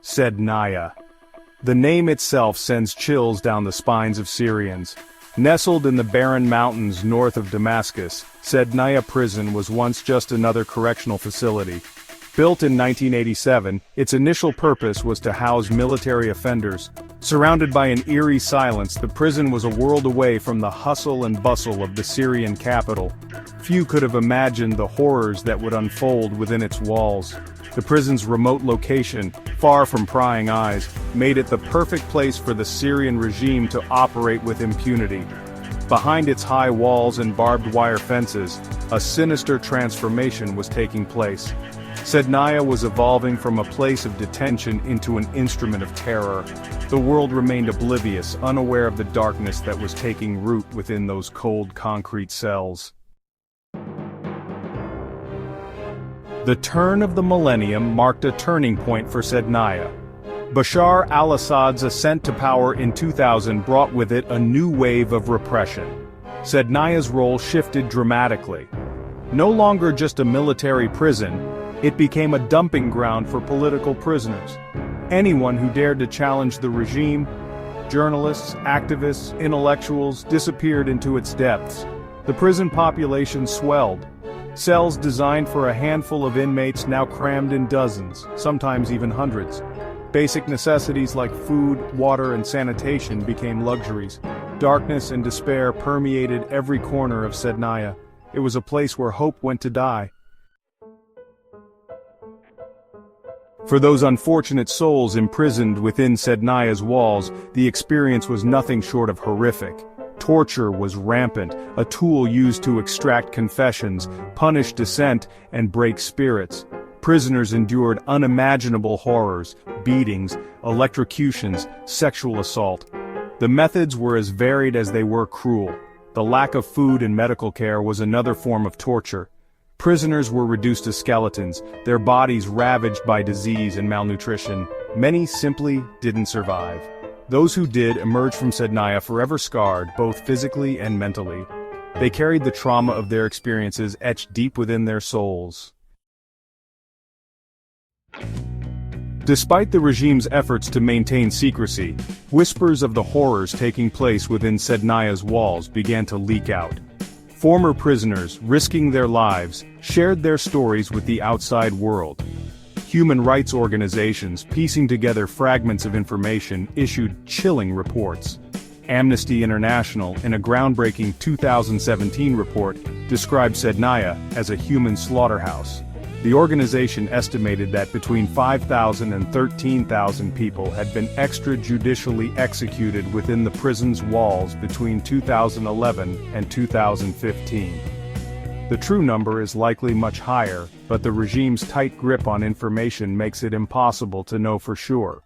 Sednaya. The name itself sends chills down the spines of Syrians. Nestled in the barren mountains north of Damascus, Sednaya Prison was once just another correctional facility. Built in 1987, its initial purpose was to house military offenders. Surrounded by an eerie silence, the prison was a world away from the hustle and bustle of the Syrian capital. Few could have imagined the horrors that would unfold within its walls. The prison's remote location, far from prying eyes, made it the perfect place for the Syrian regime to operate with impunity. Behind its high walls and barbed wire fences, a sinister transformation was taking place. Sednaya was evolving from a place of detention into an instrument of terror. The world remained oblivious, unaware of the darkness that was taking root within those cold concrete cells. The turn of the millennium marked a turning point for Sednaya. Bashar al-Assad's ascent to power in 2000 brought with it a new wave of repression. Sednaya's role shifted dramatically. No longer just a military prison, it became a dumping ground for political prisoners. Anyone who dared to challenge the regime, journalists, activists, intellectuals, disappeared into its depths. The prison population swelled. Cells designed for a handful of inmates now crammed in dozens, sometimes even hundreds. Basic necessities like food, water, and sanitation became luxuries. Darkness and despair permeated every corner of Sednaya. It was a place where hope went to die. For those unfortunate souls imprisoned within Sednaya's walls, the experience was nothing short of horrific. Torture was rampant, a tool used to extract confessions, punish dissent, and break spirits. Prisoners endured unimaginable horrors, beatings, electrocutions, sexual assault. The methods were as varied as they were cruel. The lack of food and medical care was another form of torture. Prisoners were reduced to skeletons, their bodies ravaged by disease and malnutrition. Many simply didn't survive. Those who did emerged from Sednaya forever scarred, both physically and mentally. They carried the trauma of their experiences etched deep within their souls. Despite the regime's efforts to maintain secrecy, whispers of the horrors taking place within Sednaya's walls began to leak out. Former prisoners, risking their lives, shared their stories with the outside world. Human rights organizations, piecing together fragments of information, issued chilling reports. Amnesty International, in a groundbreaking 2017 report, described Sednaya as a human slaughterhouse. The organization estimated that between 5,000 and 13,000 people had been extrajudicially executed within the prison's walls between 2011 and 2015. The true number is likely much higher, but the regime's tight grip on information makes it impossible to know for sure.